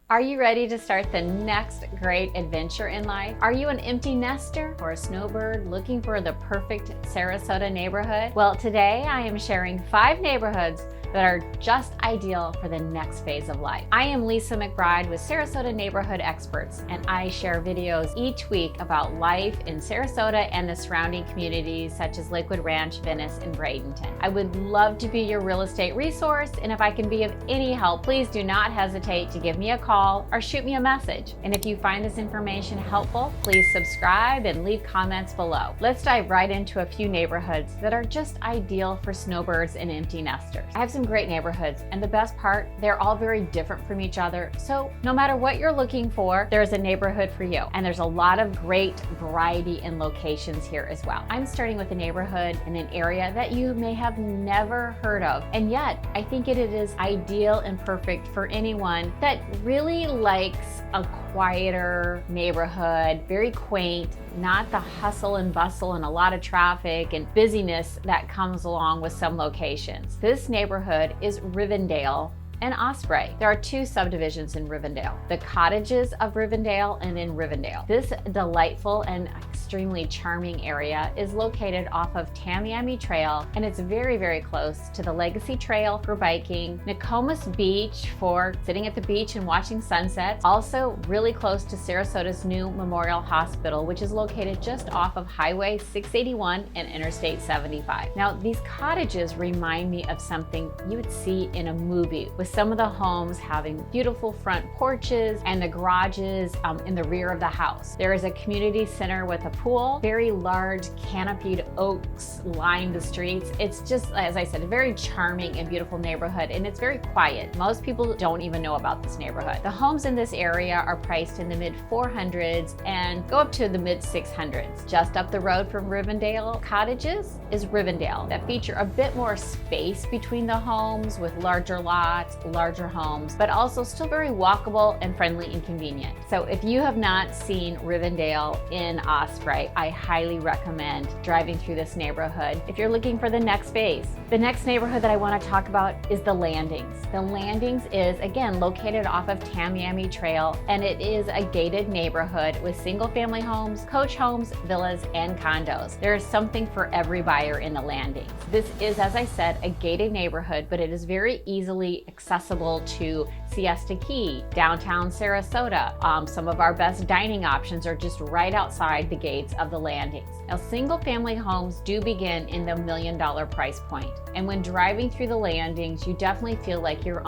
Are you ready to start the next great adventure in life? Are you an empty nester or a snowbird looking for the perfect Sarasota neighborhood? Well, today I am sharing 5 neighborhoods that are just ideal for the next phase of life. I am Lisa McBride with Sarasota Neighborhood Experts, and I share videos each week about life in Sarasota and the surrounding communities such as Lakewood Ranch, Venice, and Bradenton. I would love to be your real estate resource, and if I can be of any help, please do not hesitate to give me a call or shoot me a message. And if you find this information helpful, please subscribe and leave comments below. Let's dive right into a few neighborhoods that are just ideal for snowbirds and empty nesters. I have some great neighborhoods, and the best part, they're all very different from each other. So no matter what you're looking for, there's a neighborhood for you. And there's a lot of great variety in locations here as well. I'm starting with a neighborhood in an area that you may have never heard of. And yet, I think it is ideal and perfect for anyone that really likes a quieter neighborhood, very quaint, not the hustle and bustle and a lot of traffic and busyness that comes along with some locations. This neighborhood is Rivendell and Osprey. There are 2 subdivisions in Rivendell, the Cottages of Rivendell and in Rivendell. This delightful and extremely charming area is located off of Tamiami Trail, and it's very, very close to the Legacy Trail for biking, Nokomis Beach for sitting at the beach and watching sunsets, also really close to Sarasota's new Memorial Hospital, which is located just off of Highway 681 and Interstate 75. Now, these cottages remind me of something you would see in a movie, with some of the homes having beautiful front porches and the garages in the rear of the house. There is a community center with a pool, very large canopied oaks line the streets. It's just, as I said, a very charming and beautiful neighborhood, and it's very quiet. Most people don't even know about this neighborhood. The homes in this area are priced in the mid 400s and go up to the mid 600s. Just up the road from Rivendell Cottages is Rivendell, that feature a bit more space between the homes with larger lots, larger homes, but also still very walkable and friendly and convenient. So if you have not seen Rivendell in Osprey, I highly recommend driving through this neighborhood if you're looking for the next phase. The next neighborhood that I want to talk about is the Landings. The Landings is, again, located off of Tamiami Trail, and it is a gated neighborhood with single-family homes, coach homes, villas, and condos. There is something for every buyer in the Landings. This is, as I said, a gated neighborhood, but it is very easily accessible to Siesta Key, downtown Sarasota. Some of our best dining options are just right outside the gates of the Landings. Now, single family homes do begin in the $1 million price point. And when driving through the Landings, you definitely feel like you're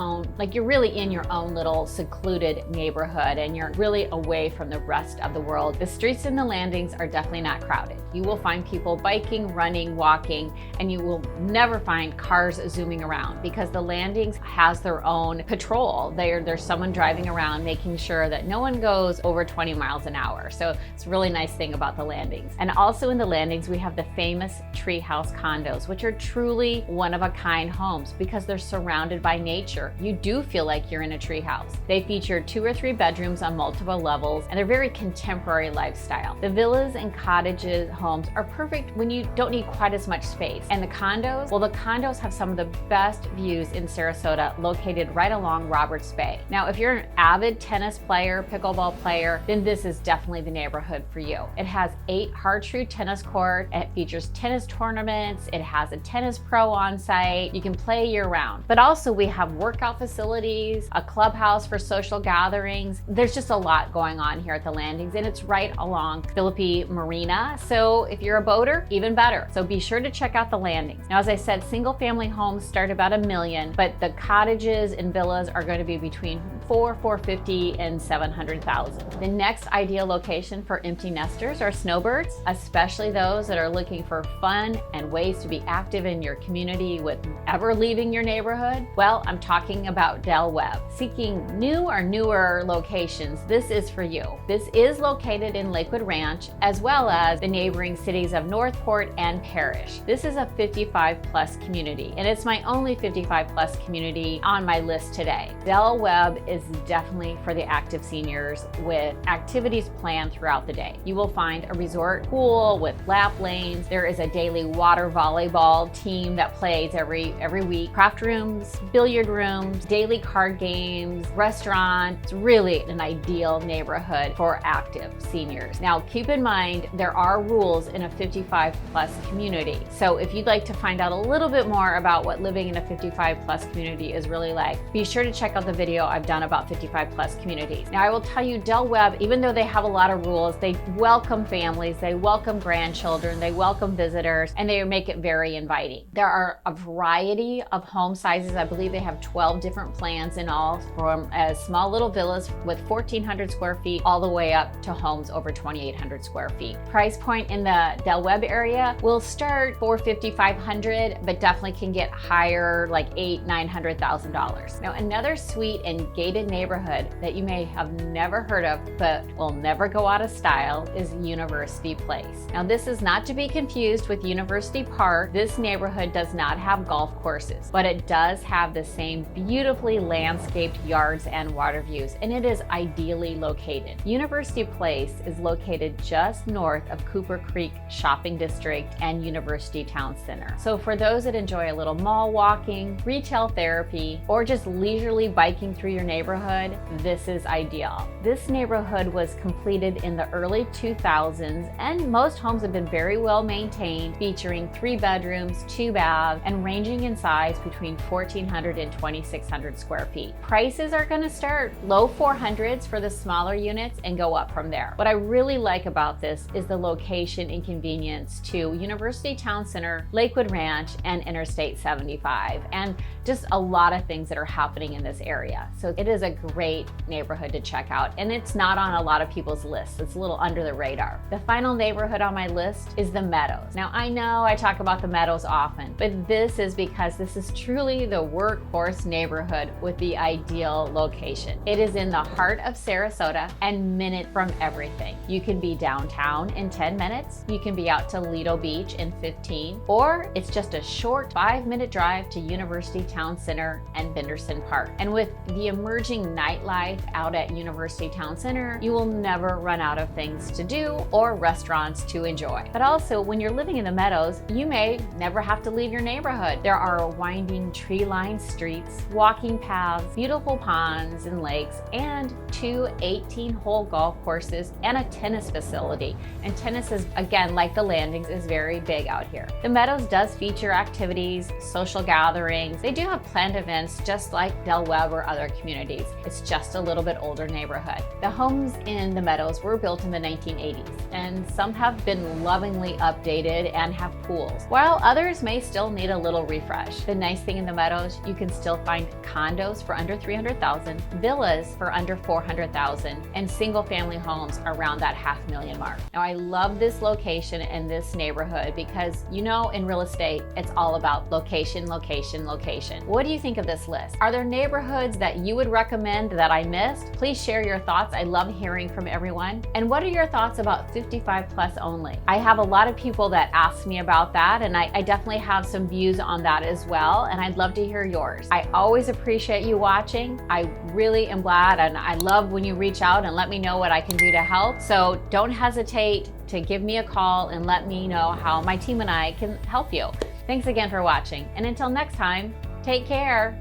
really in your own little secluded neighborhood, and you're really away from the rest of the world. The streets in the Landings are definitely not crowded. You will find people biking, running, walking, and you will never find cars zooming around because the Landings has their own patrol. There's someone driving around making sure that no one goes over 20 miles an hour. So it's a really nice thing about the Landings. And also in the Landings, we have the famous treehouse condos, which are truly one-of-a-kind homes because they're surrounded by nature. You do feel like you're in a treehouse. They feature 2 or 3 bedrooms on multiple levels, and they're very contemporary lifestyle. The villas and cottages homes are perfect when you don't need quite as much space. And the condos, well, the condos have some of the best views in Sarasota, located right along Roberts Bay. Now, if you're an avid tennis player, pickleball player, then this is definitely the neighborhood for you. It has 8 hard-true tennis courts. It features tennis tournaments. It has a tennis pro on site. You can play year-round. But also we have workout facilities, a clubhouse for social gatherings. There's just a lot going on here at the Landings, and it's right along Philippi Marina. So if you're a boater, even better. So be sure to check out the Landings. Now, as I said, single-family homes start about $1 million, but the cottages and villas are going to be between $450,000 and $700,000. The next ideal location for empty nesters are snowbirds, especially those that are looking for fun and ways to be active in your community with ever leaving your neighborhood. Well, I'm talking about WEBB. Seeking new or newer locations, this is for you. This is located in Lakewood Ranch, as well as the neighboring cities of Northport and Parrish. This is a 55+ community, and it's my only 55+ community on my list today. WEBB is is definitely for the active seniors with activities planned throughout the day. You will find a resort pool with lap lanes. There is a daily water volleyball team that plays every week. Craft rooms, billiard rooms, daily card games, restaurant. It's really an ideal neighborhood for active seniors. Now, keep in mind, there are rules in a 55 plus community. So if you'd like to find out a little bit more about what living in a 55 plus community is really like, be sure to check out the video I've done about 55 plus communities. Now, I will tell you, WEBB, even though they have a lot of rules, they welcome families, they welcome grandchildren, they welcome visitors, and they make it very inviting. There are a variety of home sizes. I believe they have 12 different plans in all, from as small little villas with 1,400 square feet all the way up to homes over 2,800 square feet. Price point in the WEBB area will start for $5,500, but definitely can get higher, like $800,000-900,000. Now, another sweet and gated neighborhood that you may have never heard of, but will never go out of style, is University Place. Now, this is not to be confused with University Park. This neighborhood does not have golf courses, but it does have the same beautifully landscaped yards and water views, and it is ideally located. University Place is located just north of Cooper Creek Shopping District and University Town Center. So for those that enjoy a little mall walking, retail therapy, or just leisurely biking through your neighborhood, this is ideal. This neighborhood was completed in the early 2000s, and most homes have been very well maintained, featuring 3 bedrooms, 2 baths, and ranging in size between 1,400 and 2,600 square feet. Prices are going to start low 400s for the smaller units and go up from there. What I really like about this is the location and convenience to University Town Center, Lakewood Ranch, and Interstate 75, and just a lot of things that are happening in this area. So it is a great neighborhood to check out, and it's not on a lot of people's lists. It's a little under the radar. The final neighborhood on my list is the Meadows. Now, I know I talk about the Meadows often, but this is because this is truly the workhorse neighborhood with the ideal location. It is in the heart of Sarasota and minute from everything. You can be downtown in 10 minutes, you can be out to Lido Beach in 15, or it's just a short 5-minute drive to University Town Center and Benderson Park. And with the emerging nightlife out at University Town Center, you will never run out of things to do or restaurants to enjoy. But also, when you're living in the Meadows, you may never have to leave your neighborhood. There are winding tree-lined streets, walking paths, beautiful ponds and lakes, and 2 18-hole golf courses and a tennis facility. And tennis is, again, like the Landings, is very big out here. The Meadows does feature activities, social gatherings. They do have planned events just like WEBB or other communities. It's just a little bit older neighborhood. The homes in the Meadows were built in the 1980s, and some have been lovingly updated and have pools, while others may still need a little refresh. The nice thing in the Meadows, you can still find condos for under $300,000, villas for under $400,000, and single family homes around that $500,000 mark. Now, I love this location and this neighborhood because, you know, in real estate, it's all about location, location, location. What do you think of this list? Are there neighborhoods that you would recommend that I missed? Please share your thoughts. I love hearing from everyone. And what are your thoughts about 55 plus only? I have a lot of people that ask me about that, and I definitely have some views on that as well, and I'd love to hear yours. I always appreciate you watching. I really am glad, and I love when you reach out and let me know what I can do to help. So don't hesitate to give me a call and let me know how my team and I can help you. Thanks again for watching, and until next time, take care.